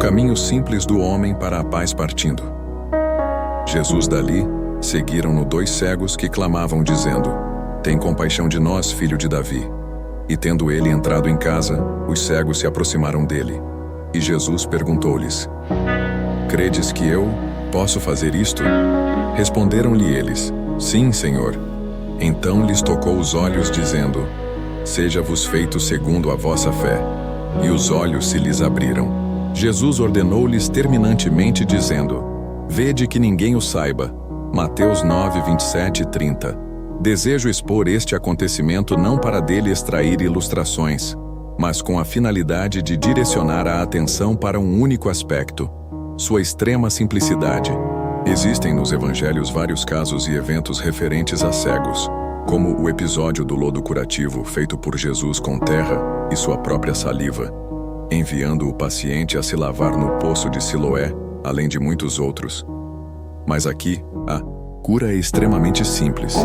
caminho simples do homem para a paz partindo. Jesus dali, seguiram-no 2 cegos que clamavam dizendo: Tem compaixão de nós, filho de Davi. E tendo ele entrado em casa, os cegos se aproximaram dele. E Jesus perguntou-lhes: Credes que eu posso fazer isto? Responderam-lhe eles: Sim, Senhor. Então lhes tocou os olhos, dizendo: Seja-vos feito segundo a vossa fé. E os olhos se lhes abriram. Jesus ordenou-lhes terminantemente, dizendo: Vede que ninguém o saiba. Mateus 9, 27 e 30. Desejo expor este acontecimento não para dele extrair ilustrações, mas com a finalidade de direcionar a atenção para um único aspecto: sua extrema simplicidade. Existem nos evangelhos vários casos e eventos referentes a cegos, como o episódio do lodo curativo feito por Jesus com terra e sua própria saliva, enviando o paciente a se lavar no poço de Siloé, além de muitos outros. Mas aqui, a cura é extremamente simples.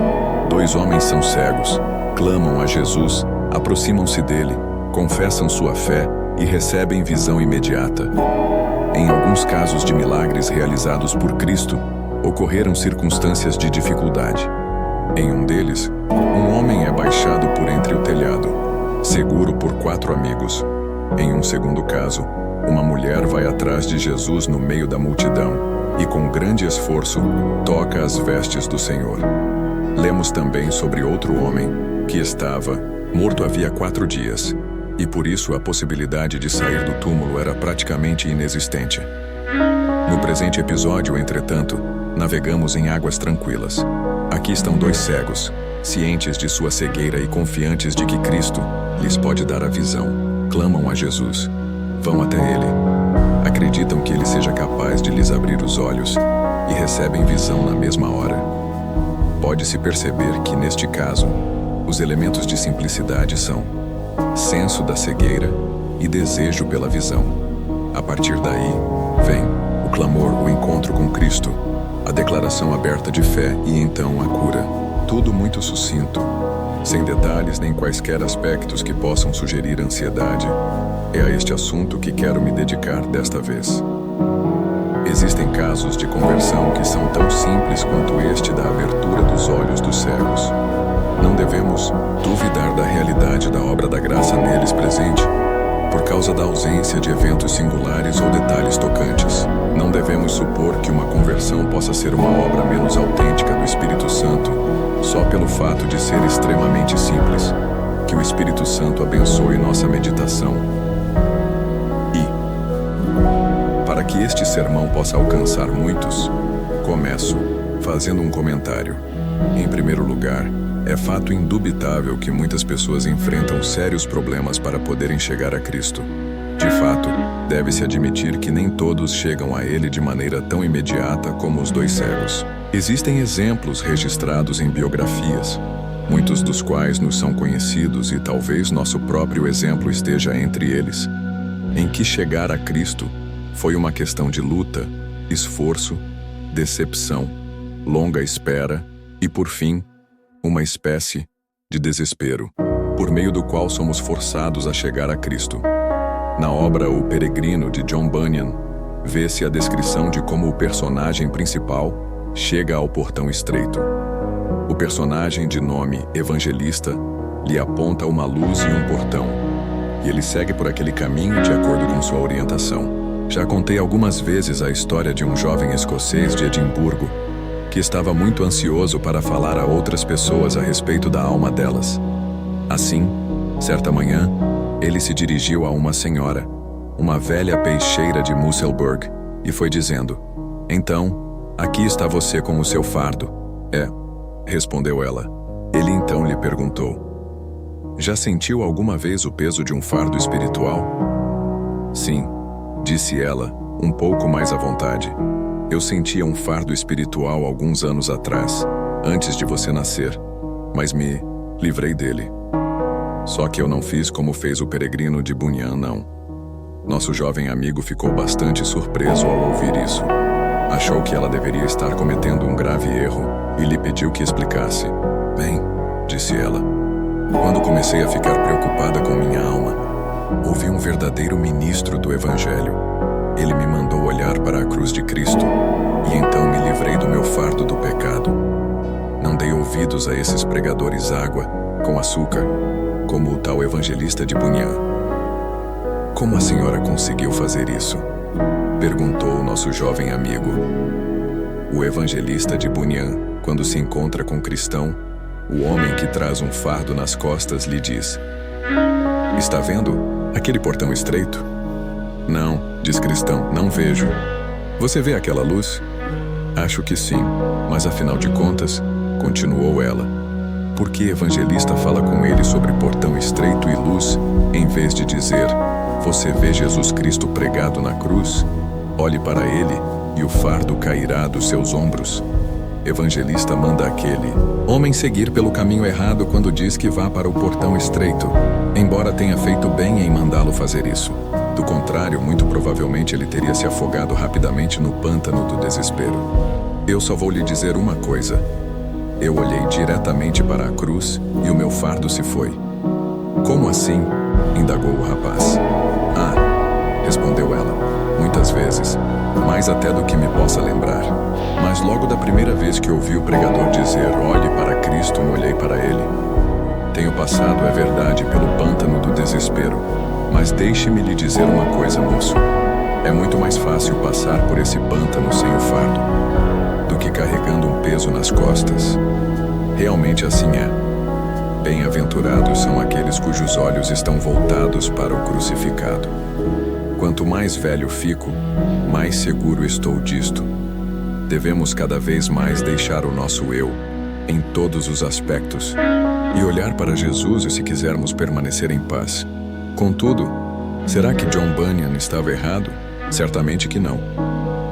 2 homens são cegos, clamam a Jesus, aproximam-se dele, confessam sua fé e recebem visão imediata. Em alguns casos de milagres realizados por Cristo, ocorreram circunstâncias de dificuldade. Em um deles, um homem é baixado por entre o telhado, seguro por 4 amigos. Em um segundo caso, uma mulher vai atrás de Jesus no meio da multidão e, com grande esforço, toca as vestes do Senhor. Lemos também sobre outro homem que estava morto havia 4 dias, e por isso a possibilidade de sair do túmulo era praticamente inexistente. No presente episódio, entretanto, navegamos em águas tranquilas. Aqui estão 2 cegos, cientes de sua cegueira e confiantes de que Cristo lhes pode dar a visão. Clamam a Jesus. Vão até ele. Acreditam que ele seja capaz de lhes abrir os olhos e recebem visão na mesma hora. Pode-se perceber que, neste caso, os elementos de simplicidade são senso da cegueira e desejo pela visão. A partir daí, vem o clamor, o encontro com Cristo, a declaração aberta de fé e então a cura. Tudo muito sucinto, sem detalhes nem quaisquer aspectos que possam sugerir ansiedade. É a este assunto que quero me dedicar desta vez. Existem casos de conversão que são tão simples quanto este da abertura dos olhos dos cegos. Não devemos duvidar da realidade da obra da graça neles presente, por causa da ausência de eventos singulares ou detalhes tocantes. Não devemos supor que uma conversão possa ser uma obra menos autêntica do Espírito Santo, só pelo fato de ser extremamente simples. Que o Espírito Santo abençoe nossa meditação. E, para que este sermão possa alcançar muitos, começo fazendo um comentário. Em primeiro lugar, é fato indubitável que muitas pessoas enfrentam sérios problemas para poderem chegar a Cristo. De fato, deve-se admitir que nem todos chegam a Ele de maneira tão imediata como os 2 cegos. Existem exemplos registrados em biografias, muitos dos quais nos são conhecidos e talvez nosso próprio exemplo esteja entre eles, em que chegar a Cristo foi uma questão de luta, esforço, decepção, longa espera e, por fim, uma espécie de desespero, por meio do qual somos forçados a chegar a Cristo. Na obra O Peregrino, de John Bunyan, vê-se a descrição de como o personagem principal chega ao portão estreito. O personagem de nome Evangelista lhe aponta uma luz e um portão, e ele segue por aquele caminho de acordo com sua orientação. Já contei algumas vezes a história de um jovem escocês de Edimburgo que estava muito ansioso para falar a outras pessoas a respeito da alma delas. Assim, certa manhã, ele se dirigiu a uma senhora, uma velha peixeira de Musselburgh, e foi dizendo: Então, aqui está você com o seu fardo. É, respondeu ela. Ele então lhe perguntou: Já sentiu alguma vez o peso de um fardo espiritual? Sim, disse ela, um pouco mais à vontade. Eu sentia um fardo espiritual alguns anos atrás, antes de você nascer, mas me livrei dele. Só que eu não fiz como fez o peregrino de Bunyan, não. Nosso jovem amigo ficou bastante surpreso ao ouvir isso. Achou que ela deveria estar cometendo um grave erro e lhe pediu que explicasse. Bem, disse ela, quando comecei a ficar preocupada com minha alma, ouvi um verdadeiro ministro do Evangelho. Ele ouvidos a esses pregadores água com açúcar, como o tal evangelista de Bunyan. Como a senhora conseguiu fazer isso? Perguntou o nosso jovem amigo. O evangelista de Bunyan, quando se encontra com cristão, o homem que traz um fardo nas costas lhe diz: "Está vendo aquele portão estreito?" "Não", diz cristão, "não vejo." "Você vê aquela luz?" "Acho que sim, mas afinal de contas", continuou ela, "por que evangelista fala com ele sobre portão estreito e luz, em vez de dizer: você vê Jesus Cristo pregado na cruz? Olhe para ele e o fardo cairá dos seus ombros." Evangelista manda aquele homem seguir pelo caminho errado quando diz que vá para o portão estreito, embora tenha feito bem em mandá-lo fazer isso. Do contrário, muito provavelmente ele teria se afogado rapidamente no pântano do desespero. Eu só vou lhe dizer uma coisa. Eu olhei diretamente para a cruz e o meu fardo se foi. "Como assim?" indagou o rapaz. "Ah", respondeu ela, "muitas vezes, mais até do que me possa lembrar. Mas logo da primeira vez que ouvi o pregador dizer: olhe para Cristo, me olhei para ele. Tenho passado, é verdade, pelo pântano do desespero, mas deixe-me lhe dizer uma coisa, moço. É muito mais fácil passar por esse pântano sem o fardo do que carregando um peso nas costas. Realmente assim é. Bem-aventurados são aqueles cujos olhos estão voltados para o crucificado. Quanto mais velho fico, mais seguro estou disto. Devemos cada vez mais deixar o nosso eu, em todos os aspectos, e olhar para Jesus se quisermos permanecer em paz. Contudo, será que John Bunyan estava errado? Certamente que não.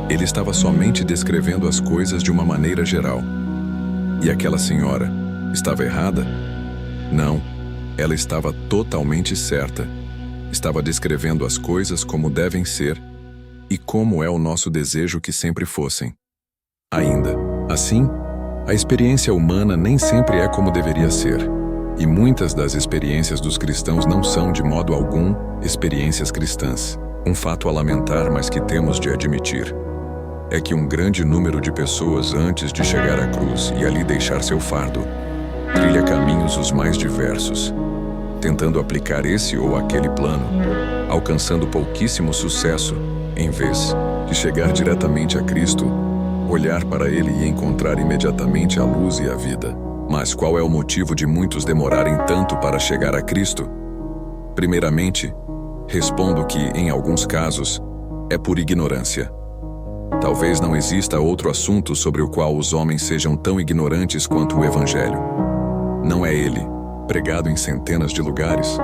Ele estava somente descrevendo as coisas de uma maneira geral. E aquela senhora estava errada? Não, ela estava totalmente certa. Estava descrevendo as coisas como devem ser e como é o nosso desejo que sempre fossem. Ainda assim, a experiência humana nem sempre é como deveria ser, e muitas das experiências dos cristãos não são, de modo algum, experiências cristãs. Um fato a lamentar, mas que temos de admitir, é que um grande número de pessoas, antes de chegar à cruz e ali deixar seu fardo, trilha caminhos os mais diversos, tentando aplicar esse ou aquele plano, alcançando pouquíssimo sucesso, em vez de chegar diretamente a Cristo, olhar para ele e encontrar imediatamente a luz e a vida. Mas qual é o motivo de muitos demorarem tanto para chegar a Cristo? Primeiramente, respondo que, em alguns casos, é por ignorância. Talvez não exista outro assunto sobre o qual os homens sejam tão ignorantes quanto o Evangelho. Não é ele, pregado em centenas de lugares?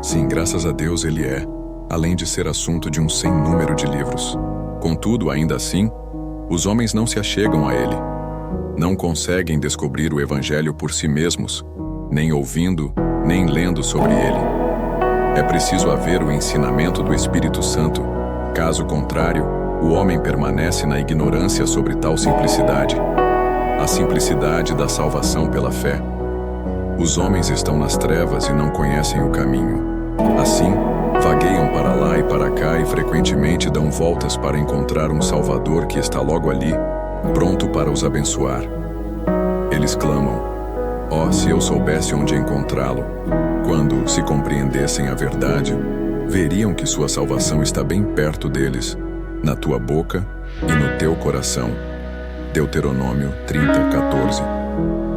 Sim, graças a Deus ele é, além de ser assunto de um sem número de livros. Contudo, ainda assim, os homens não se achegam a ele. Não conseguem descobrir o Evangelho por si mesmos, nem ouvindo, nem lendo sobre ele. É preciso haver o ensinamento do Espírito Santo. Caso contrário, o homem permanece na ignorância sobre tal simplicidade, a simplicidade da salvação pela fé. Os homens estão nas trevas e não conhecem o caminho. Assim, vagueiam para lá e para cá e frequentemente dão voltas para encontrar um Salvador que está logo ali, pronto para os abençoar. Eles clamam: "Oh, se eu soubesse onde encontrá-lo!" Quando, se compreendessem a verdade, veriam que sua salvação está bem perto deles, na tua boca e no teu coração. Deuteronômio 30:14.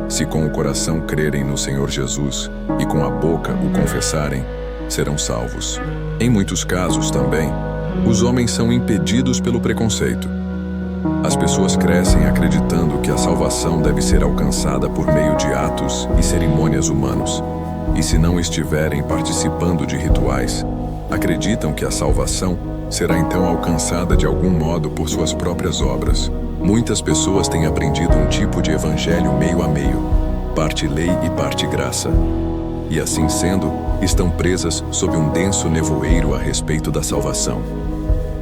Se com o coração crerem no Senhor Jesus e com a boca o confessarem, serão salvos. Em muitos casos também, os homens são impedidos pelo preconceito. As pessoas crescem acreditando que a salvação deve ser alcançada por meio de atos e cerimônias humanos, e se não estiverem participando de rituais, acreditam que a salvação será então alcançada de algum modo por suas próprias obras. Muitas pessoas têm aprendido um tipo de evangelho meio a meio, parte lei e parte graça. E assim sendo, estão presas sob um denso nevoeiro a respeito da salvação.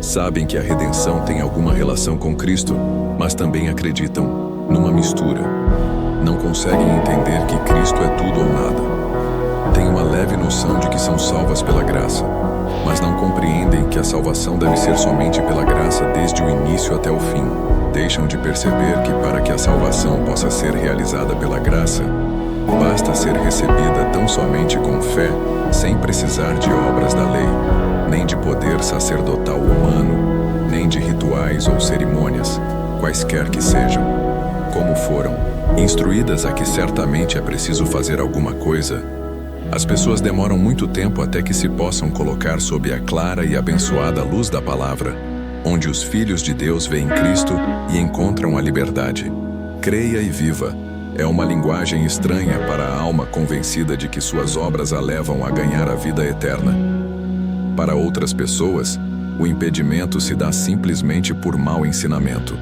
Sabem que a redenção tem alguma relação com Cristo, mas também acreditam numa mistura. Não conseguem entender que Cristo é tudo ou nada. Têm uma leve noção de que são salvas pela graça, mas não compreendem que a salvação deve ser somente pela graça desde o início até o fim. Deixam de perceber que para que a salvação possa ser realizada pela graça, basta ser recebida tão somente com fé, sem precisar de obras da lei, nem de poder sacerdotal humano, nem de rituais ou cerimônias, quaisquer que sejam. Como foram instruídas a que certamente é preciso fazer alguma coisa, as pessoas demoram muito tempo até que se possam colocar sob a clara e abençoada luz da palavra, onde os filhos de Deus veem Cristo e encontram a liberdade. Creia e viva é uma linguagem estranha para a alma convencida de que suas obras a levam a ganhar a vida eterna. Para outras pessoas, o impedimento se dá simplesmente por mau ensinamento.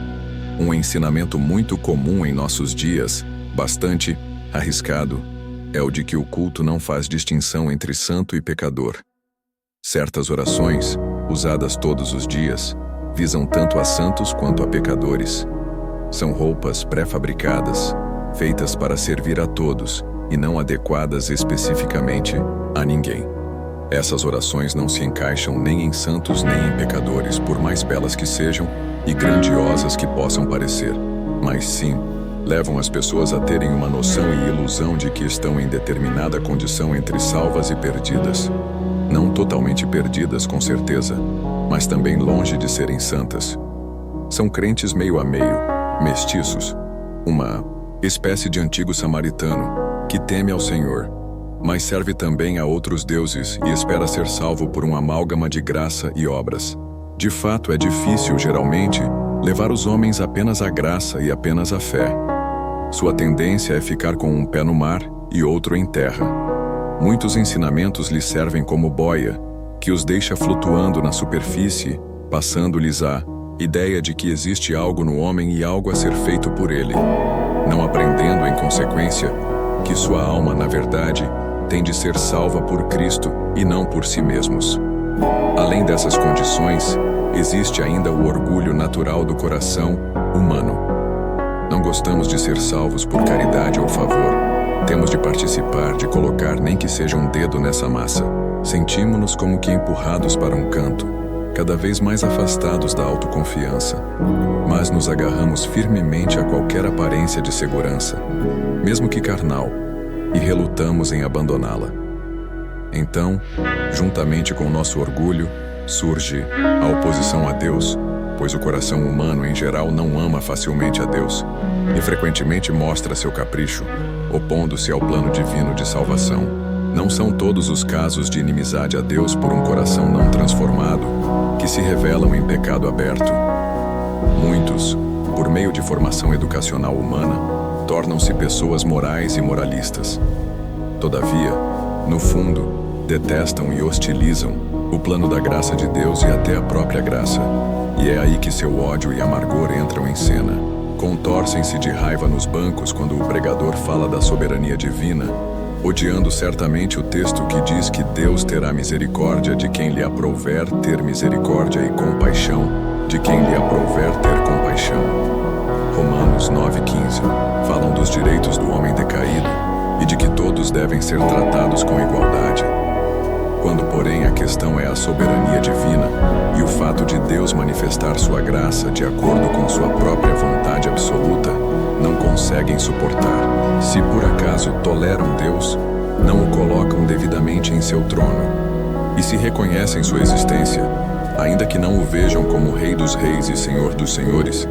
Um ensinamento muito comum em nossos dias, bastante arriscado, é o de que o culto não faz distinção entre santo e pecador. Certas orações, usadas todos os dias, visam tanto a santos quanto a pecadores. São roupas pré-fabricadas, feitas para servir a todos e não adequadas especificamente a ninguém. Essas orações não se encaixam nem em santos nem em pecadores, por mais belas que sejam e grandiosas que possam parecer, mas sim, levam as pessoas a terem uma noção e ilusão de que estão em determinada condição entre salvas e perdidas. Não totalmente perdidas, com certeza, mas também longe de serem santas. São crentes meio a meio, mestiços, uma espécie de antigo samaritano que teme ao Senhor, mas serve também a outros deuses e espera ser salvo por uma amálgama de graça e obras. De fato, é difícil, geralmente, levar os homens apenas à graça e apenas à fé. Sua tendência é ficar com um pé no mar e outro em terra. Muitos ensinamentos lhes servem como boia, que os deixa flutuando na superfície, passando-lhes a ideia de que existe algo no homem e algo a ser feito por ele, não aprendendo, em consequência, que sua alma, na verdade, tem de ser salva por Cristo e não por si mesmos. Além dessas condições, existe ainda o orgulho natural do coração humano. Não gostamos de ser salvos por caridade ou favor. Temos de participar, de colocar nem que seja um dedo nessa massa. Sentimos-nos como que empurrados para um canto, cada vez mais afastados da autoconfiança. Mas nos agarramos firmemente a qualquer aparência de segurança, mesmo que carnal, e relutamos em abandoná-la. Então, juntamente com o nosso orgulho, surge a oposição a Deus, pois o coração humano em geral não ama facilmente a Deus e frequentemente mostra seu capricho, opondo-se ao plano divino de salvação. Não são todos os casos de inimizade a Deus por um coração não transformado que se revelam em pecado aberto. Muitos, por meio de formação educacional humana, tornam-se pessoas morais e moralistas. Todavia, no fundo, detestam e hostilizam o plano da graça de Deus e até a própria graça. E é aí que seu ódio e amargor entram em cena. Contorcem-se de raiva nos bancos quando o pregador fala da soberania divina, odiando certamente o texto que diz que Deus terá misericórdia de quem lhe aprouver ter misericórdia e compaixão de quem lhe aprouver ter compaixão. Romanos 9,15 falam dos direitos do homem decaído e de que todos devem ser tratados com igualdade. Quando, porém, a questão é a soberania divina e o fato de Deus manifestar sua graça de acordo com sua própria vontade absoluta, não conseguem suportar. Se por acaso toleram Deus, não o colocam devidamente em seu trono. E se reconhecem sua existência, ainda que não o vejam como Rei dos Reis e Senhor dos Senhores,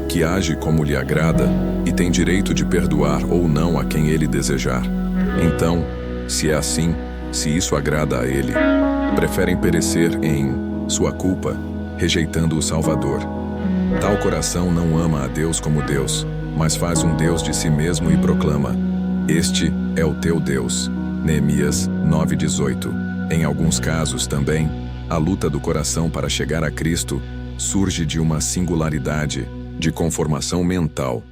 que age como lhe agrada e tem direito de perdoar ou não a quem ele desejar. Então, se é assim, se isso agrada a ele, preferem perecer em sua culpa, rejeitando o Salvador. Tal coração não ama a Deus como Deus, mas faz um Deus de si mesmo e proclama: "Este é o teu Deus." Neemias 9,18. Em alguns casos também, a luta do coração para chegar a Cristo surge de uma singularidade de conformação mental,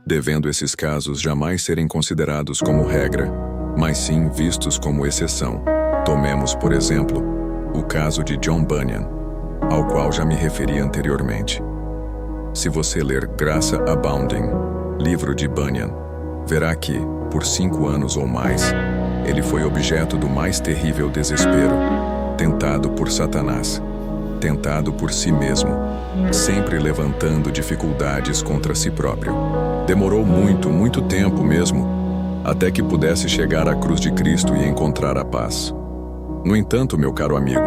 devendo esses casos jamais serem considerados como regra, mas sim vistos como exceção. Tomemos, por exemplo, o caso de John Bunyan, ao qual já me referi anteriormente. Se você ler Graça Abounding, livro de Bunyan, verá que, por 5 anos ou mais, ele foi objeto do mais terrível desespero, tentado por Satanás, tentado por si mesmo, sempre levantando dificuldades contra si próprio. Demorou muito, muito tempo mesmo, até que pudesse chegar à cruz de Cristo e encontrar a paz. No entanto, meu caro amigo,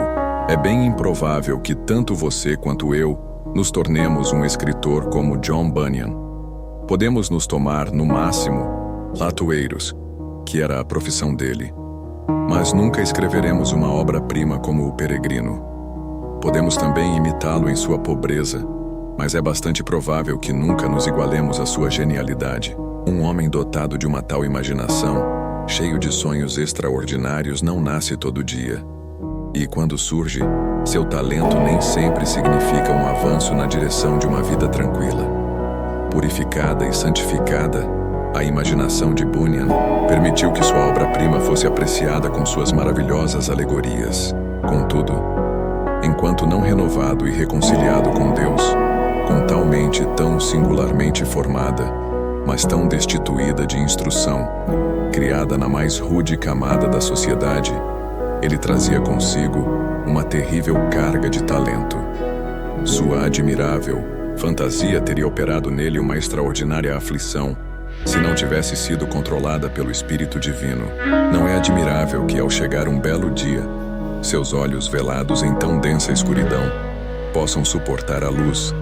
é bem improvável que tanto você quanto eu nos tornemos um escritor como John Bunyan. Podemos nos tomar, no máximo, latoeiros, que era a profissão dele, mas nunca escreveremos uma obra-prima como o Peregrino. Podemos também imitá-lo em sua pobreza, mas é bastante provável que nunca nos igualemos à sua genialidade. Um homem dotado de uma tal imaginação, cheio de sonhos extraordinários, não nasce todo dia. E quando surge, seu talento nem sempre significa um avanço na direção de uma vida tranquila. Purificada e santificada, a imaginação de Bunyan permitiu que sua obra-prima fosse apreciada com suas maravilhosas alegorias. Contudo, enquanto não renovado e reconciliado com Deus, com tal mente tão singularmente formada, mas tão destituída de instrução, criada na mais rude camada da sociedade, ele trazia consigo uma terrível carga de talento. Sua admirável fantasia teria operado nele uma extraordinária aflição, se não tivesse sido controlada pelo Espírito Divino. Não é admirável que, ao chegar um belo dia, seus olhos velados em tão densa escuridão possam suportar a luz,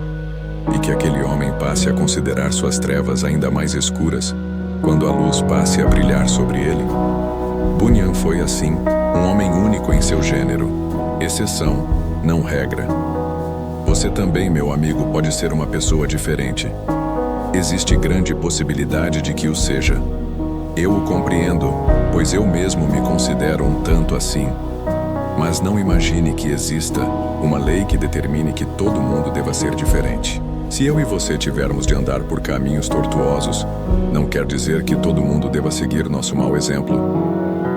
e que aquele homem passe a considerar suas trevas ainda mais escuras quando a luz passe a brilhar sobre ele? Bunyan foi, assim, um homem único em seu gênero, exceção, não regra. Você também, meu amigo, pode ser uma pessoa diferente. Existe grande possibilidade de que o seja. Eu o compreendo, pois eu mesmo me considero um tanto assim. Mas não imagine que exista uma lei que determine que todo mundo deva ser diferente. Se eu e você tivermos de andar por caminhos tortuosos, não quer dizer que todo mundo deva seguir nosso mau exemplo.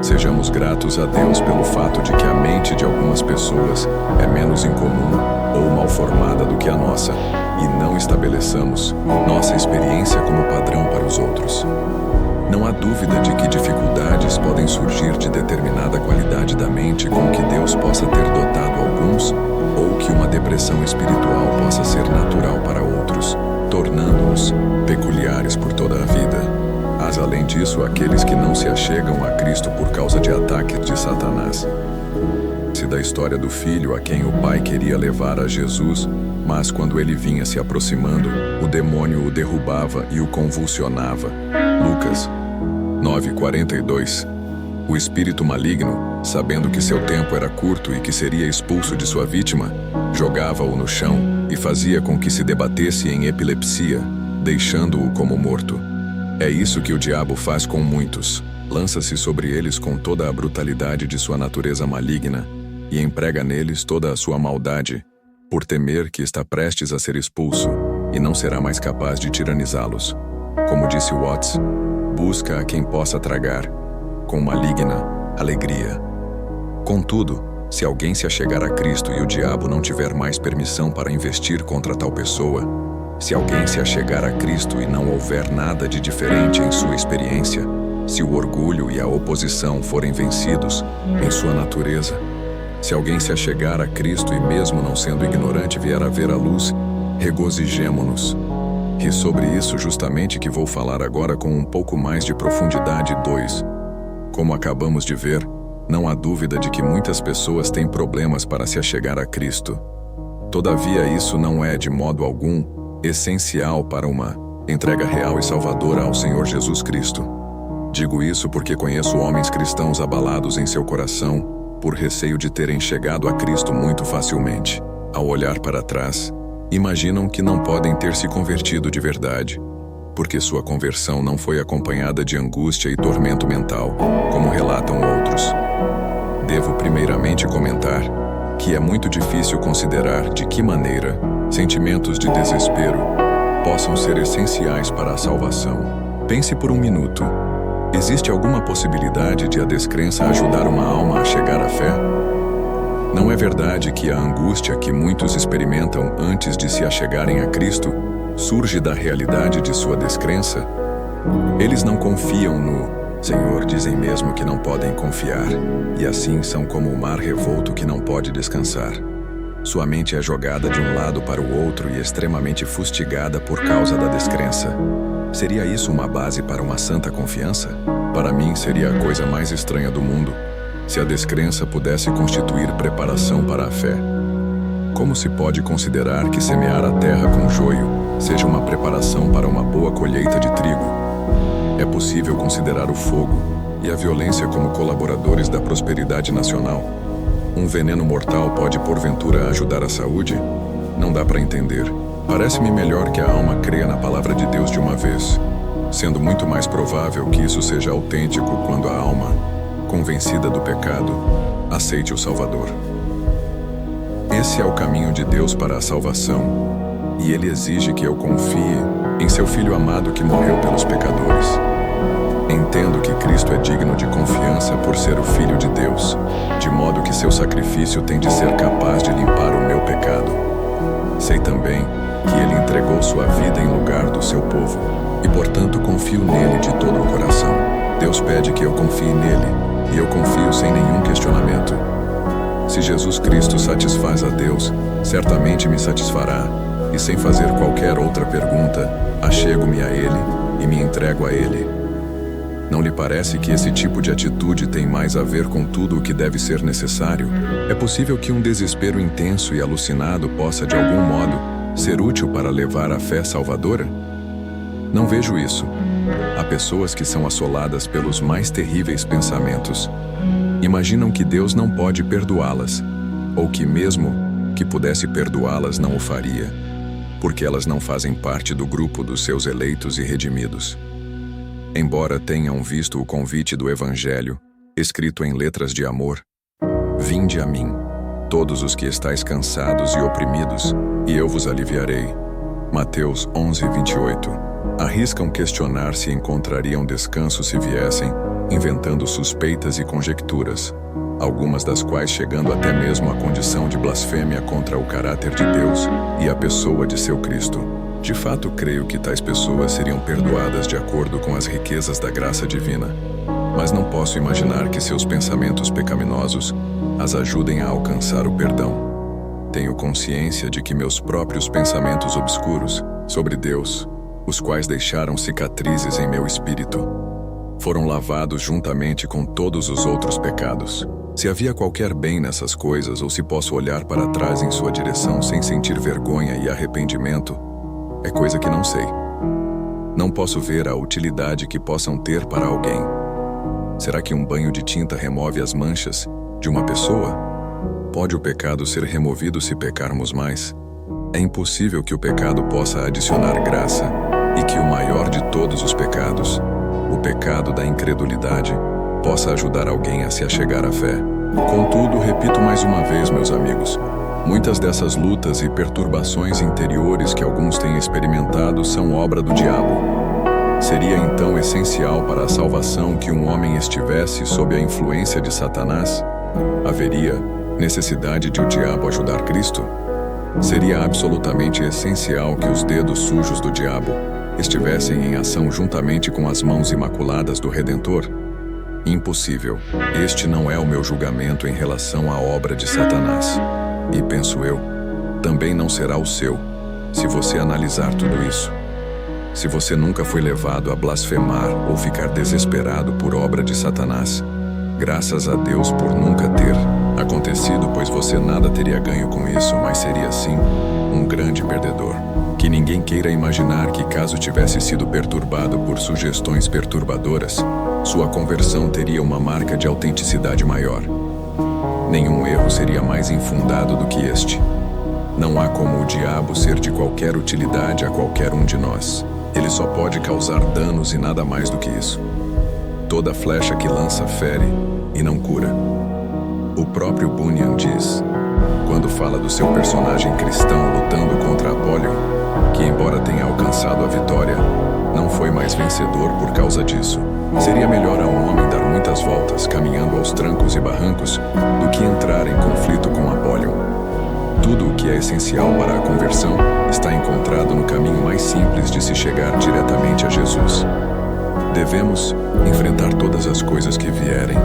Sejamos gratos a Deus pelo fato de que a mente de algumas pessoas é menos incomum ou mal formada do que a nossa, e não estabeleçamos nossa experiência como padrão para os outros. Não há dúvida de que dificuldades podem surgir de determinada qualidade da mente com que Deus possa ter dotado alguns, ou que uma depressão espiritual possa ser natural para outros, tornando-os peculiares por toda a vida. Mas, além disso, aqueles que não se achegam a Cristo por causa de ataques de Satanás. Se da história do filho a quem o pai queria levar a Jesus, mas quando ele vinha se aproximando, o demônio o derrubava e o convulsionava. Lucas 9:42. O espírito maligno, sabendo que seu tempo era curto e que seria expulso de sua vítima, jogava-o no chão e fazia com que se debatesse em epilepsia, deixando-o como morto. É isso que o diabo faz com muitos. Lança-se sobre eles com toda a brutalidade de sua natureza maligna e emprega neles toda a sua maldade, por temer que está prestes a ser expulso e não será mais capaz de tiranizá-los. Como disse Watts, busca a quem possa tragar, com maligna alegria. Contudo, se alguém se achegar a Cristo e o diabo não tiver mais permissão para investir contra tal pessoa, se alguém se achegar a Cristo e não houver nada de diferente em sua experiência, se o orgulho e a oposição forem vencidos em sua natureza, se alguém se achegar a Cristo e mesmo não sendo ignorante vier a ver a luz, regozijemo-nos. E sobre isso justamente que vou falar agora com um pouco mais de profundidade. 2. Como acabamos de ver, não há dúvida de que muitas pessoas têm problemas para se achegar a Cristo. Todavia, isso não é, de modo algum, essencial para uma entrega real e salvadora ao Senhor Jesus Cristo. Digo isso porque conheço homens cristãos abalados em seu coração por receio de terem chegado a Cristo muito facilmente. Ao olhar para trás, imaginam que não podem ter se convertido de verdade, porque sua conversão não foi acompanhada de angústia e tormento mental, como relatam outros. Devo primeiramente comentar que é muito difícil considerar de que maneira sentimentos de desespero possam ser essenciais para a salvação. Pense por um minuto. Existe alguma possibilidade de a descrença ajudar uma alma a chegar à fé? Não é verdade que a angústia que muitos experimentam antes de se achegarem a Cristo surge da realidade de sua descrença? Eles não confiam no Senhor, dizem mesmo que não podem confiar, e assim são como o mar revolto que não pode descansar. Sua mente é jogada de um lado para o outro e extremamente fustigada por causa da descrença. Seria isso uma base para uma santa confiança? Para mim, seria a coisa mais estranha do mundo, se a descrença pudesse constituir preparação para a fé. Como se pode considerar que semear a terra com joio seja uma preparação para uma boa colheita de trigo? É possível considerar o fogo e a violência como colaboradores da prosperidade nacional? Um veneno mortal pode porventura ajudar a saúde? Não dá para entender. Parece-me melhor que a alma creia na palavra de Deus de uma vez, sendo muito mais provável que isso seja autêntico quando a alma, convencida do pecado, aceite o Salvador. Esse é o caminho de Deus para a salvação, e Ele exige que eu confie em seu Filho amado que morreu pelos pecadores. Entendo que Cristo é digno de confiança por ser o Filho de Deus, de modo que seu sacrifício tem de ser capaz de limpar o meu pecado. Sei também que Ele entregou sua vida em lugar do seu povo, e portanto confio nele de todo o coração. Deus pede que eu confie nele, e eu confio sem nenhum questionamento. Se Jesus Cristo satisfaz a Deus, certamente me satisfará, e sem fazer qualquer outra pergunta, achego-me a Ele e me entrego a Ele. Não lhe parece que esse tipo de atitude tem mais a ver com tudo o que deve ser necessário? É possível que um desespero intenso e alucinado possa, de algum modo, ser útil para levar a fé salvadora? Não vejo isso. Há pessoas que são assoladas pelos mais terríveis pensamentos. Imaginam que Deus não pode perdoá-las, ou que mesmo que pudesse perdoá-las não o faria, porque elas não fazem parte do grupo dos seus eleitos e redimidos. Embora tenham visto o convite do Evangelho, escrito em letras de amor, vinde a mim, todos os que estáis cansados e oprimidos, e eu vos aliviarei. Mateus 11:28. Arriscam questionar se encontrariam descanso se viessem, inventando suspeitas e conjecturas, algumas das quais chegando até mesmo à condição de blasfêmia contra o caráter de Deus e a pessoa de seu Cristo. De fato, creio que tais pessoas seriam perdoadas de acordo com as riquezas da graça divina, mas não posso imaginar que seus pensamentos pecaminosos as ajudem a alcançar o perdão. Tenho consciência de que meus próprios pensamentos obscuros sobre Deus, os quais deixaram cicatrizes em meu espírito, foram lavados juntamente com todos os outros pecados. Se havia qualquer bem nessas coisas, ou se posso olhar para trás em sua direção sem sentir vergonha e arrependimento, é coisa que não sei. Não posso ver a utilidade que possam ter para alguém. Será que um banho de tinta remove as manchas de uma pessoa? Pode o pecado ser removido se pecarmos mais? É impossível que o pecado possa adicionar graça e que o maior de todos os pecados, o pecado da incredulidade, possa ajudar alguém a se achegar à fé. Contudo, repito mais uma vez, meus amigos, muitas dessas lutas e perturbações interiores que alguns têm experimentado são obra do diabo. Seria então essencial para a salvação que um homem estivesse sob a influência de Satanás? Haveria necessidade de o diabo ajudar Cristo? Seria absolutamente essencial que os dedos sujos do diabo estivessem em ação juntamente com as mãos imaculadas do Redentor? Impossível. Este não é o meu julgamento em relação à obra de Satanás. E penso eu, também não será o seu, se você analisar tudo isso. Se você nunca foi levado a blasfemar ou ficar desesperado por obra de Satanás, graças a Deus por nunca ter acontecido, pois você nada teria ganho com isso, mas seria sim um grande perdedor. Que ninguém queira imaginar que, caso tivesse sido perturbado por sugestões perturbadoras, sua conversão teria uma marca de autenticidade maior. Nenhum erro seria mais infundado do que este. Não há como o diabo ser de qualquer utilidade a qualquer um de nós. Ele só pode causar danos e nada mais do que isso. Toda flecha que lança fere e não cura. O próprio Bunyan diz, quando fala do seu personagem cristão lutando contra Apollyon, que embora tenha alcançado a vitória, não foi mais vencedor por causa disso. Seria melhor a um homem dar muitas voltas, caminhando aos trancos e barrancos, do que entrar em conflito com Apollyon. Tudo o que é essencial para a conversão está encontrado no caminho mais simples de se chegar diretamente a Jesus. Devemos enfrentar todas as coisas que vierem,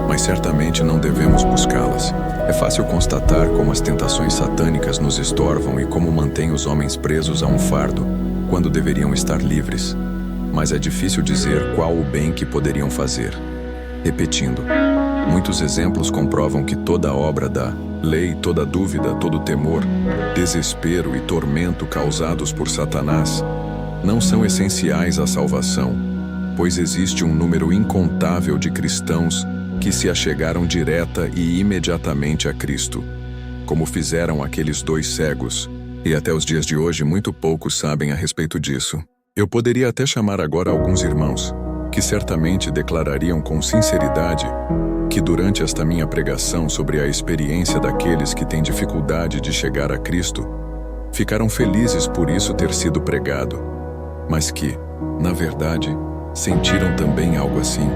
mas certamente não devemos buscá-las. É fácil constatar como as tentações satânicas nos estorvam e como mantêm os homens presos a um fardo, quando deveriam estar livres. Mas é difícil dizer qual o bem que poderiam fazer. Repetindo, muitos exemplos comprovam que toda obra da lei, toda dúvida, todo temor, desespero e tormento causados por Satanás não são essenciais à salvação, pois existe um número incontável de cristãos que se achegaram direta e imediatamente a Cristo, como fizeram aqueles 2 cegos, e até os dias de hoje muito poucos sabem a respeito disso. Eu poderia até chamar agora alguns irmãos, que certamente declarariam com sinceridade que durante esta minha pregação sobre a experiência daqueles que têm dificuldade de chegar a Cristo, ficaram felizes por isso ter sido pregado, mas que, na verdade, sentiram também algo assim.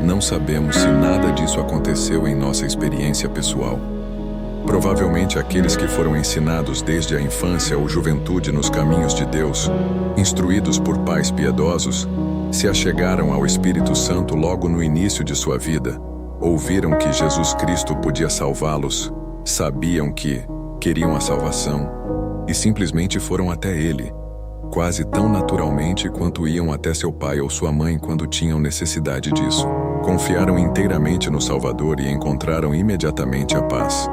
Não sabemos se nada disso aconteceu em nossa experiência pessoal. Provavelmente aqueles que foram ensinados desde a infância ou juventude nos caminhos de Deus, instruídos por pais piedosos, se achegaram ao Espírito Santo logo no início de sua vida, ouviram que Jesus Cristo podia salvá-los, sabiam que queriam a salvação e simplesmente foram até Ele, quase tão naturalmente quanto iam até seu pai ou sua mãe quando tinham necessidade disso. Confiaram inteiramente no Salvador e encontraram imediatamente a paz.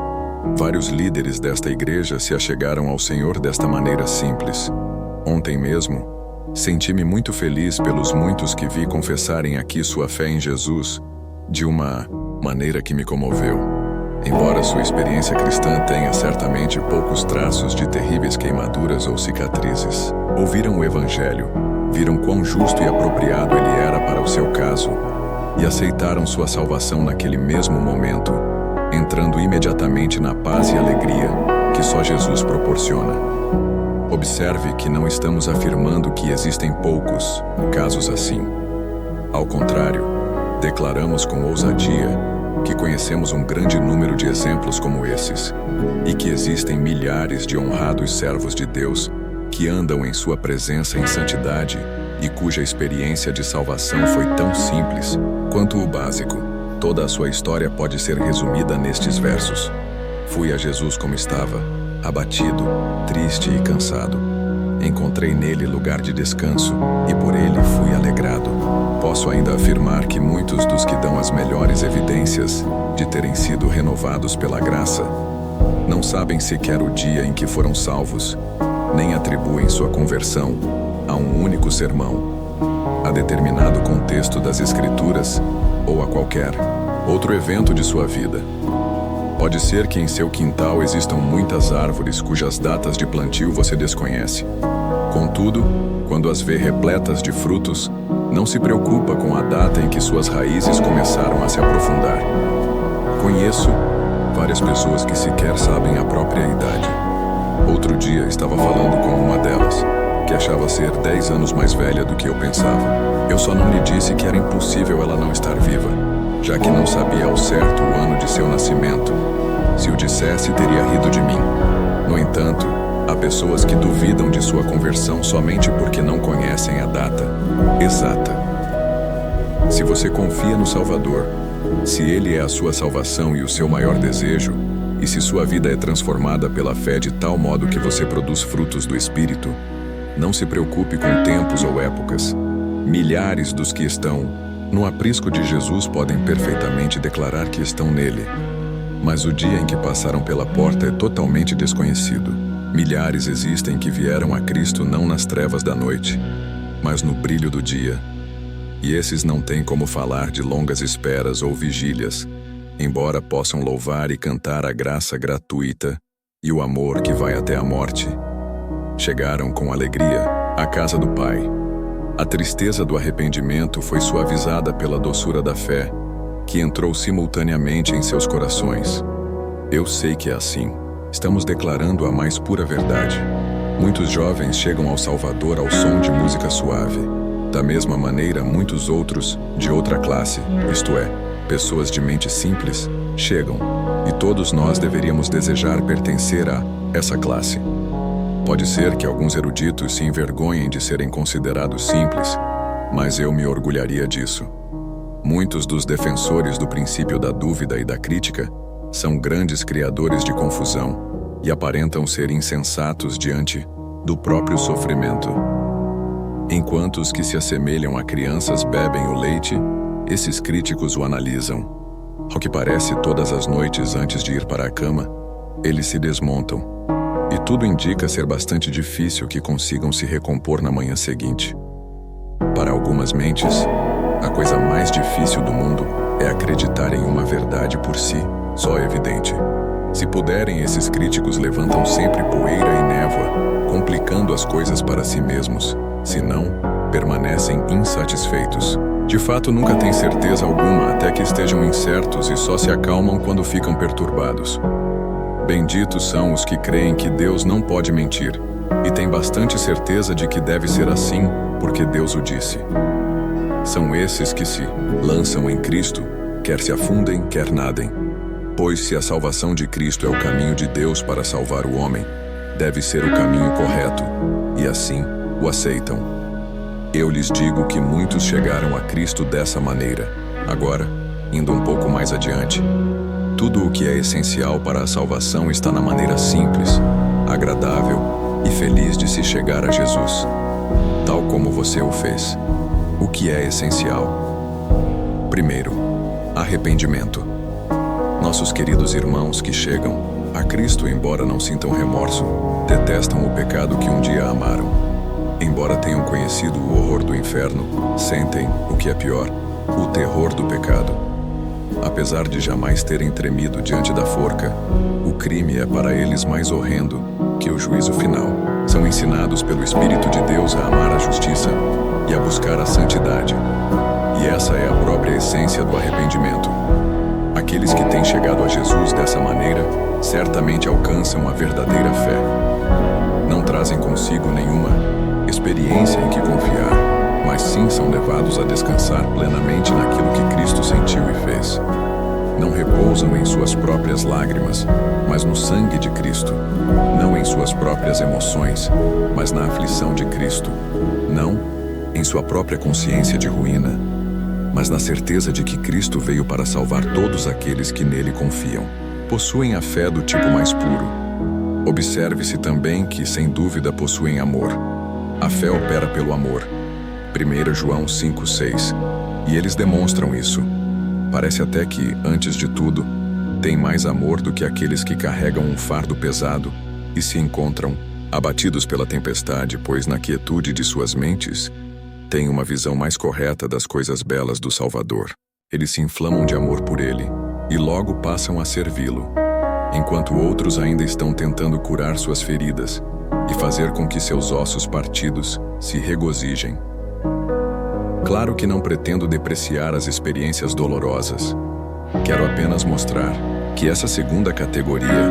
Vários líderes desta igreja se achegaram ao Senhor desta maneira simples. Ontem mesmo, senti-me muito feliz pelos muitos que vi confessarem aqui sua fé em Jesus, de uma maneira que me comoveu. Embora sua experiência cristã tenha certamente poucos traços de terríveis queimaduras ou cicatrizes, ouviram o Evangelho, viram quão justo e apropriado ele era para o seu caso, e aceitaram sua salvação naquele mesmo momento, entrando imediatamente na paz e alegria que só Jesus proporciona. Observe que não estamos afirmando que existem poucos casos assim. Ao contrário, declaramos com ousadia que conhecemos um grande número de exemplos como esses, e que existem milhares de honrados servos de Deus que andam em sua presença em santidade e cuja experiência de salvação foi tão simples quanto o básico. Toda a sua história pode ser resumida nestes versos. Fui a Jesus como estava, abatido, triste e cansado. Encontrei nele lugar de descanso e por ele fui alegrado. Posso ainda afirmar que muitos dos que dão as melhores evidências de terem sido renovados pela graça não sabem sequer o dia em que foram salvos, nem atribuem sua conversão a um único sermão, a determinado contexto das Escrituras ou a qualquer outro evento de sua vida. Pode ser que em seu quintal existam muitas árvores cujas datas de plantio você desconhece. Contudo, quando as vê repletas de frutos, não se preocupa com a data em que suas raízes começaram a se aprofundar. Conheço várias pessoas que sequer sabem a própria idade. Outro dia estava falando com uma delas, que achava ser 10 anos mais velha do que eu pensava. Eu só não lhe disse que era impossível ela não estar viva, já que não sabia ao certo o ano de seu nascimento. Se o dissesse, teria rido de mim. No entanto, há pessoas que duvidam de sua conversão somente porque não conhecem a data exata. Se você confia no Salvador, se Ele é a sua salvação e o seu maior desejo, e se sua vida é transformada pela fé de tal modo que você produz frutos do Espírito, não se preocupe com tempos ou épocas. Milhares dos que estão no aprisco de Jesus podem perfeitamente declarar que estão nele, mas o dia em que passaram pela porta é totalmente desconhecido. Milhares existem que vieram a Cristo não nas trevas da noite, mas no brilho do dia. E esses não têm como falar de longas esperas ou vigílias, embora possam louvar e cantar a graça gratuita e o amor que vai até a morte. Chegaram com alegria à casa do Pai. A tristeza do arrependimento foi suavizada pela doçura da fé, que entrou simultaneamente em seus corações. Eu sei que é assim. Estamos declarando a mais pura verdade. Muitos jovens chegam ao Salvador ao som de música suave. Da mesma maneira, muitos outros, de outra classe, isto é, pessoas de mente simples, chegam, e todos nós deveríamos desejar pertencer a essa classe. Pode ser que alguns eruditos se envergonhem de serem considerados simples, mas eu me orgulharia disso. Muitos dos defensores do princípio da dúvida e da crítica são grandes criadores de confusão e aparentam ser insensatos diante do próprio sofrimento. Enquanto os que se assemelham a crianças bebem o leite, esses críticos o analisam. Ao que parece, todas as noites antes de ir para a cama, eles se desmontam, e tudo indica ser bastante difícil que consigam se recompor na manhã seguinte. Para algumas mentes, a coisa mais difícil do mundo é acreditar em uma verdade por si só evidente. Se puderem, esses críticos levantam sempre poeira e névoa, complicando as coisas para si mesmos. Se não, permanecem insatisfeitos. De fato, nunca têm certeza alguma até que estejam incertos e só se acalmam quando ficam perturbados. Benditos são os que creem que Deus não pode mentir e têm bastante certeza de que deve ser assim porque Deus o disse. São esses que se lançam em Cristo, quer se afundem, quer nadem. Pois se a salvação de Cristo é o caminho de Deus para salvar o homem, deve ser o caminho correto, e assim o aceitam. Eu lhes digo que muitos chegaram a Cristo dessa maneira. Agora, indo um pouco mais adiante, tudo o que é essencial para a salvação está na maneira simples, agradável e feliz de se chegar a Jesus, tal como você o fez. O que é essencial? Primeiro, arrependimento. Nossos queridos irmãos que chegam a Cristo, embora não sintam remorso, detestam o pecado que um dia amaram. Embora tenham conhecido o horror do inferno, sentem, o que é pior, o terror do pecado. Apesar de jamais terem tremido diante da forca, o crime é para eles mais horrendo que o juízo final. São ensinados pelo Espírito de Deus a amar a justiça e a buscar a santidade. E essa é a própria essência do arrependimento. Aqueles que têm chegado a Jesus dessa maneira certamente alcançam a verdadeira fé. Não trazem consigo nenhuma experiência em que confiar, mas sim são levados a descansar plenamente naquilo que Cristo sentiu e fez. Não repousam em suas próprias lágrimas, mas no sangue de Cristo. Não em suas próprias emoções, mas na aflição de Cristo. Não em sua própria consciência de ruína, mas na certeza de que Cristo veio para salvar todos aqueles que nele confiam. Possuem a fé do tipo mais puro. Observe-se também que, sem dúvida, possuem amor. A fé opera pelo amor. 1 João 5,6. E eles demonstram isso. Parece até que, antes de tudo, têm mais amor do que aqueles que carregam um fardo pesado e se encontram abatidos pela tempestade, pois na quietude de suas mentes têm uma visão mais correta das coisas belas do Salvador. Eles se inflamam de amor por ele e logo passam a servi-lo, enquanto outros ainda estão tentando curar suas feridas e fazer com que seus ossos partidos se regozijem. Claro que não pretendo depreciar as experiências dolorosas. Quero apenas mostrar que essa segunda categoria,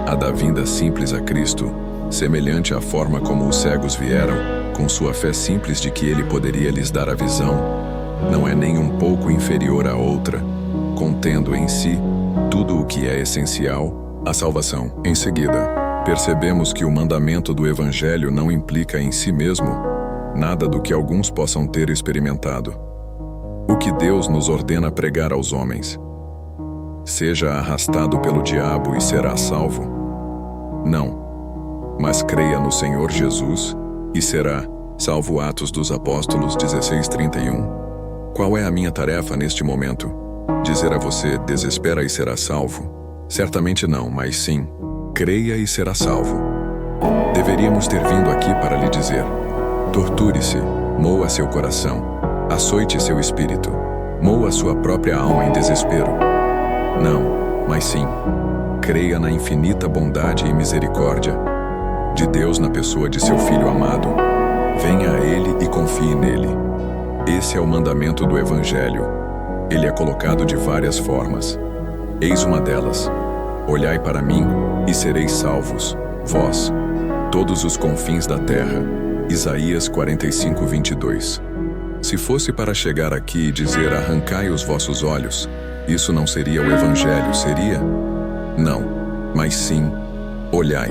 a da vinda simples a Cristo, semelhante à forma como os cegos vieram, com sua fé simples de que ele poderia lhes dar a visão, não é nem um pouco inferior à outra, contendo em si tudo o que é essencial à salvação. Em seguida, percebemos que o mandamento do Evangelho não implica em si mesmo nada do que alguns possam ter experimentado. O que Deus nos ordena pregar aos homens: seja arrastado pelo diabo e será salvo? Não, mas creia no Senhor Jesus e será salvo. Atos dos Apóstolos 16:31. Qual é a minha tarefa neste momento? Dizer a você, desespera e será salvo? Certamente não, mas sim, creia e será salvo. Deveríamos ter vindo aqui para lhe dizer: torture-se, moa seu coração, açoite seu espírito, moa sua própria alma em desespero. Não, mas sim, creia na infinita bondade e misericórdia de Deus na pessoa de seu Filho amado. Venha a Ele e confie nele. Esse é o mandamento do Evangelho. Ele é colocado de várias formas. Eis uma delas: olhai para mim e sereis salvos, vós, todos os confins da terra. Isaías 45:22. Se fosse para chegar aqui e dizer arrancai os vossos olhos, isso não seria o Evangelho, seria? Não, mas sim, olhai.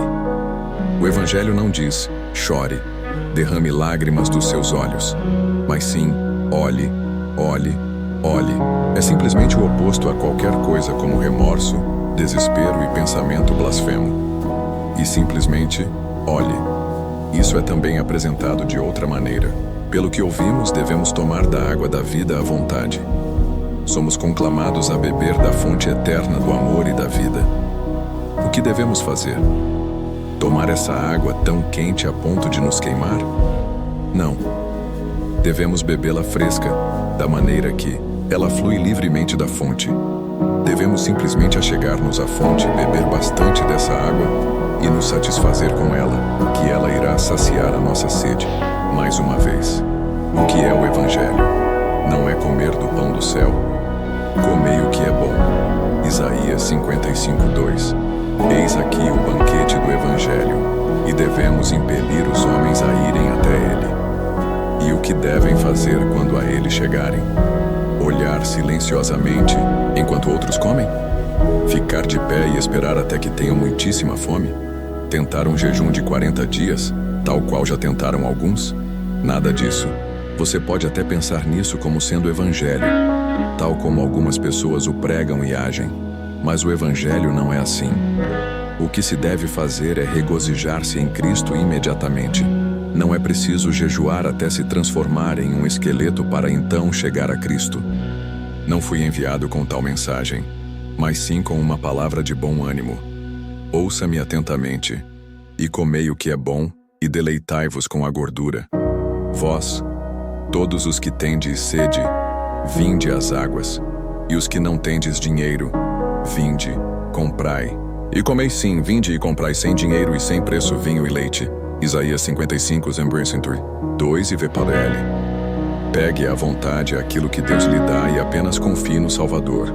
O Evangelho não diz chore, derrame lágrimas dos seus olhos, mas sim, olhe, olhe, olhe. É simplesmente o oposto a qualquer coisa como remorso, desespero e pensamento blasfemo. E simplesmente, olhe. Isso é também apresentado de outra maneira. Pelo que ouvimos, devemos tomar da água da vida à vontade. Somos conclamados a beber da fonte eterna do amor e da vida. O que devemos fazer? Tomar essa água tão quente a ponto de nos queimar? Não. Devemos bebê-la fresca, da maneira que ela flui livremente da fonte. Devemos simplesmente achegar-nos à fonte, beber bastante dessa água e nos satisfazer com ela, que ela irá saciar a nossa sede. Mais uma vez, o que é o Evangelho? Não é comer do pão do céu? Comei o que é bom. Isaías 55:2. Eis aqui o banquete do Evangelho, e devemos impelir os homens a irem até ele. E o que devem fazer quando a ele chegarem? Olhar silenciosamente enquanto outros comem? Ficar de pé e esperar até que tenham muitíssima fome? Tentar um jejum de 40 dias, tal qual já tentaram alguns? Nada disso. Você pode até pensar nisso como sendo evangelho, tal como algumas pessoas o pregam e agem. Mas o evangelho não é assim. O que se deve fazer é regozijar-se em Cristo imediatamente. Não é preciso jejuar até se transformar em um esqueleto para então chegar a Cristo. Não fui enviado com tal mensagem, mas sim com uma palavra de bom ânimo. Ouça-me atentamente, e comei o que é bom, e deleitai-vos com a gordura. Vós, todos os que tendes sede, vinde às águas, e os que não tendes dinheiro, vinde, comprai. E comei sim, vinde e comprai sem dinheiro e sem preço vinho e leite. Isaías 55, 2 e VPL. Pegue à vontade aquilo que Deus lhe dá e apenas confie no Salvador.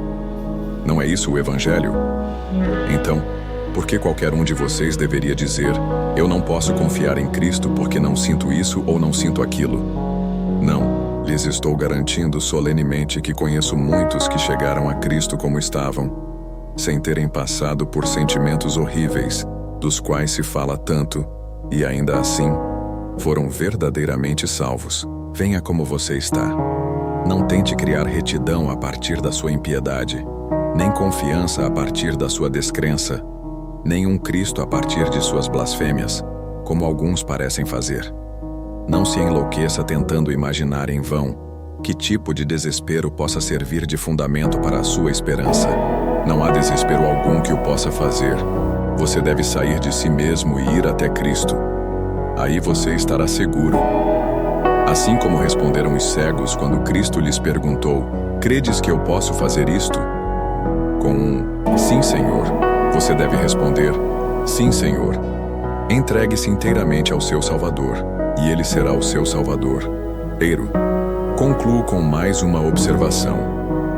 Não é isso o Evangelho? Então, por que qualquer um de vocês deveria dizer: eu não posso confiar em Cristo porque não sinto isso ou não sinto aquilo? Não, lhes estou garantindo solenemente que conheço muitos que chegaram a Cristo como estavam, sem terem passado por sentimentos horríveis, dos quais se fala tanto, e ainda assim, foram verdadeiramente salvos. Venha como você está. Não tente criar retidão a partir da sua impiedade, nem confiança a partir da sua descrença, nem um Cristo a partir de suas blasfêmias, como alguns parecem fazer. Não se enlouqueça tentando imaginar em vão que tipo de desespero possa servir de fundamento para a sua esperança. Não há desespero algum que o possa fazer. Você deve sair de si mesmo e ir até Cristo. Aí você estará seguro. Assim como responderam os cegos quando Cristo lhes perguntou: credes que eu posso fazer isto? Com um sim, Senhor, você deve responder: sim, Senhor. Entregue-se inteiramente ao seu Salvador, e ele será o seu Salvador. Concluo com mais uma observação.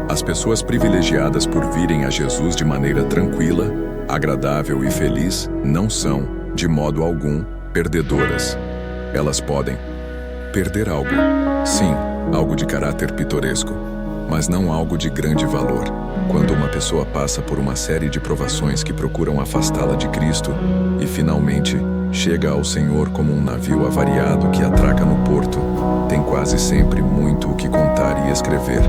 As pessoas privilegiadas por virem a Jesus de maneira tranquila, agradável e feliz não são, de modo algum, perdedoras. Elas podem perder algo, sim, algo de caráter pitoresco, mas não algo de grande valor. Quando uma pessoa passa por uma série de provações que procuram afastá-la de Cristo e, finalmente, chega ao Senhor como um navio avariado que atraca no porto, tem quase sempre muito o que contar e escrever.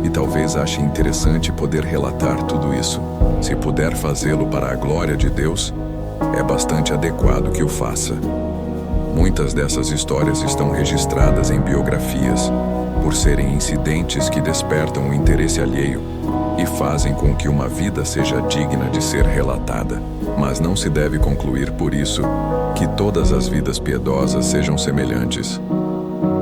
E talvez ache interessante poder relatar tudo isso. Se puder fazê-lo para a glória de Deus, é bastante adequado que o faça. Muitas dessas histórias estão registradas em biografias, por serem incidentes que despertam o interesse alheio e fazem com que uma vida seja digna de ser relatada. Mas não se deve concluir por isso que todas as vidas piedosas sejam semelhantes.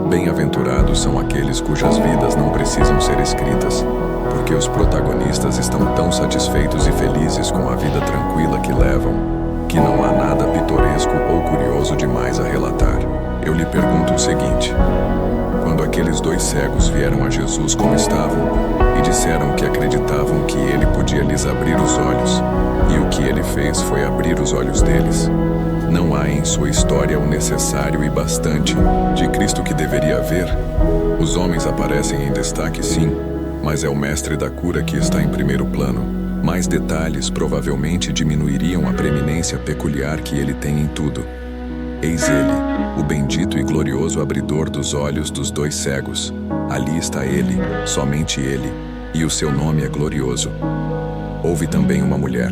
Bem-aventurados são aqueles cujas vidas não precisam ser escritas, porque os protagonistas estão tão satisfeitos e felizes com a vida tranquila que levam, que não há nada pitoresco ou curioso demais a relatar. Eu lhe pergunto o seguinte: quando aqueles dois cegos vieram a Jesus como estavam e disseram que acreditavam que ele podia lhes abrir os olhos, e o que ele fez foi abrir os olhos deles, não há em sua história o necessário e bastante de Cristo que deveria haver? Os homens aparecem em destaque, sim, mas é o mestre da cura que está em primeiro plano. Mais detalhes provavelmente diminuiriam a preeminência peculiar que ele tem em tudo. Eis ele, o bendito e glorioso abridor dos olhos dos dois cegos. Ali está ele, somente ele, e o seu nome é glorioso. Houve também uma mulher,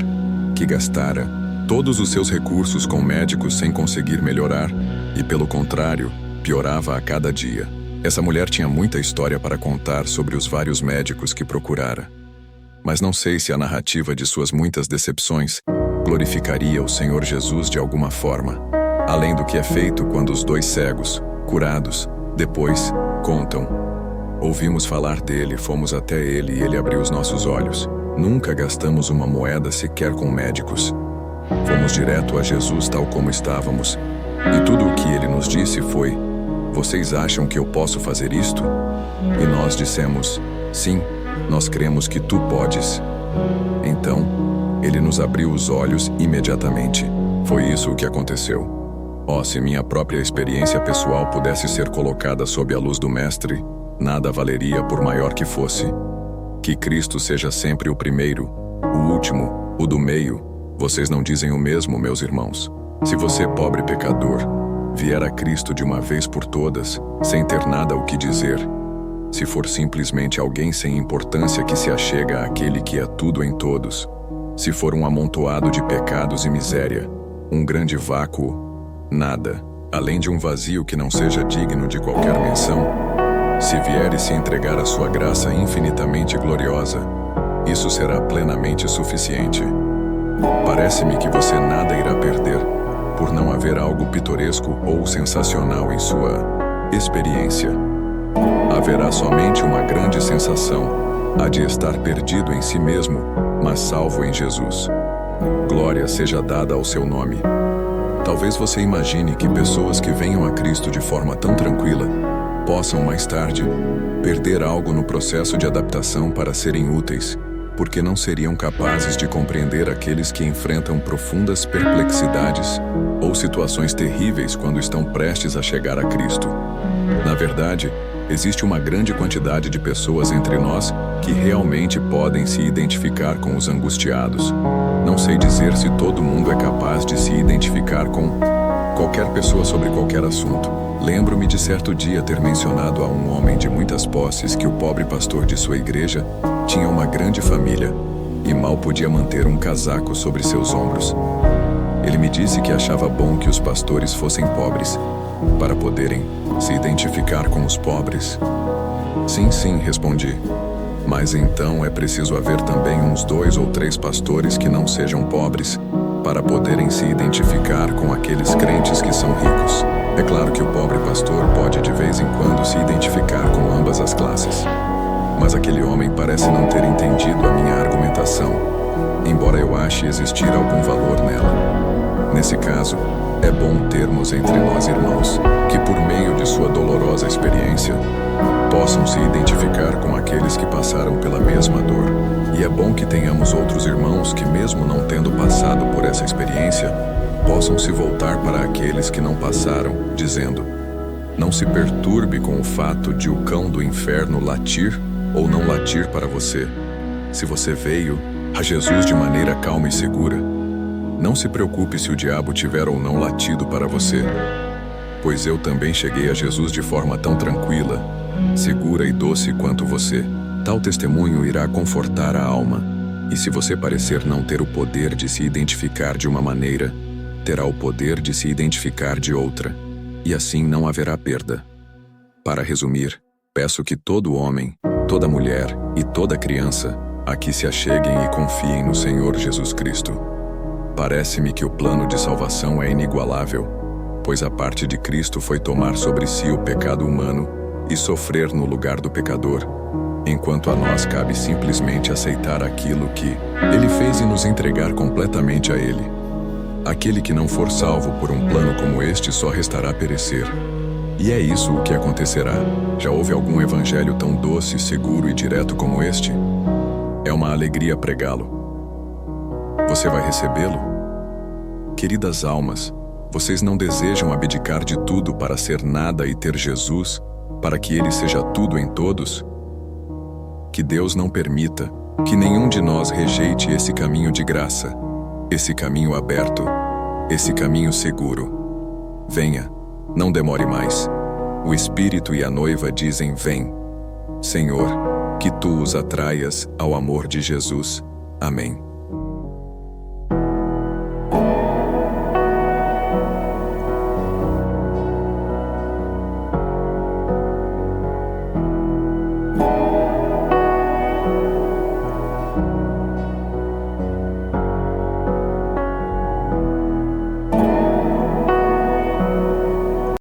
que gastara todos os seus recursos com médicos sem conseguir melhorar, e pelo contrário, piorava a cada dia. Essa mulher tinha muita história para contar sobre os vários médicos que procurara. Mas não sei se a narrativa de suas muitas decepções glorificaria o Senhor Jesus de alguma forma, além do que é feito quando os dois cegos, curados, depois, contam: ouvimos falar dele, fomos até ele e ele abriu os nossos olhos. Nunca gastamos uma moeda sequer com médicos. Fomos direto a Jesus tal como estávamos, e tudo o que ele nos disse foi: vocês acham que eu posso fazer isto? E nós dissemos: sim, nós cremos que tu podes. Então, ele nos abriu os olhos imediatamente. Foi isso o que aconteceu. Oh, se minha própria experiência pessoal pudesse ser colocada sob a luz do Mestre, nada valeria por maior que fosse. Que Cristo seja sempre o primeiro, o último, o do meio. Vocês não dizem o mesmo, meus irmãos? Se você, pobre pecador, vier a Cristo de uma vez por todas, sem ter nada o que dizer, se for simplesmente alguém sem importância que se achega àquele que é tudo em todos, se for um amontoado de pecados e miséria, um grande vácuo, nada, além de um vazio que não seja digno de qualquer menção, se vier e se entregar a sua graça infinitamente gloriosa, isso será plenamente suficiente. Parece-me que você nada irá perder, por não haver algo pitoresco ou sensacional em sua experiência. Haverá somente uma grande sensação, a de estar perdido em si mesmo, mas salvo em Jesus. Glória seja dada ao seu nome. Talvez você imagine que pessoas que venham a Cristo de forma tão tranquila possam mais tarde perder algo no processo de adaptação para serem úteis, porque não seriam capazes de compreender aqueles que enfrentam profundas perplexidades ou situações terríveis quando estão prestes a chegar a Cristo. Na verdade, existe uma grande quantidade de pessoas entre nós que realmente podem se identificar com os angustiados. Não sei dizer se todo mundo é capaz de se identificar com qualquer pessoa sobre qualquer assunto. Lembro-me de certo dia ter mencionado a um homem de muitas posses que o pobre pastor de sua igreja tinha uma grande família e mal podia manter um casaco sobre seus ombros. Ele me disse que achava bom que os pastores fossem pobres, para poderem se identificar com os pobres. Sim, sim, respondi. Mas então é preciso haver também uns 2 ou 3 pastores que não sejam pobres, para poderem se identificar com aqueles crentes que são ricos. É claro que o pobre pastor pode de vez em quando se identificar com ambas as classes. Mas aquele homem parece não ter entendido a minha argumentação, embora eu ache existir algum valor nela. Nesse caso, é bom termos entre nós irmãos que, por meio de sua dolorosa experiência, possam se identificar com aqueles que passaram pela mesma dor. E é bom que tenhamos outros irmãos que, mesmo não tendo passado por essa experiência, possam se voltar para aqueles que não passaram, dizendo: não se perturbe com o fato de o cão do inferno latir ou não latir para você. Se você veio a Jesus de maneira calma e segura, não se preocupe se o diabo tiver ou não latido para você, pois eu também cheguei a Jesus de forma tão tranquila, segura e doce quanto você. Tal testemunho irá confortar a alma, e se você parecer não ter o poder de se identificar de uma maneira, terá o poder de se identificar de outra, e assim não haverá perda. Para resumir, peço que todo homem, toda mulher e toda criança aqui se acheguem e confiem no Senhor Jesus Cristo. Parece-me que o plano de salvação é inigualável, pois a parte de Cristo foi tomar sobre si o pecado humano e sofrer no lugar do pecador, enquanto a nós cabe simplesmente aceitar aquilo que Ele fez e nos entregar completamente a Ele. Aquele que não for salvo por um plano como este só restará perecer. E é isso o que acontecerá. Já houve algum evangelho tão doce, seguro e direto como este? É uma alegria pregá-lo. Você vai recebê-lo? Queridas almas, vocês não desejam abdicar de tudo para ser nada e ter Jesus, para que Ele seja tudo em todos? Que Deus não permita que nenhum de nós rejeite esse caminho de graça, esse caminho aberto, esse caminho seguro. Venha, não demore mais. O Espírito e a noiva dizem: vem. Senhor, que tu os atraias ao amor de Jesus. Amém.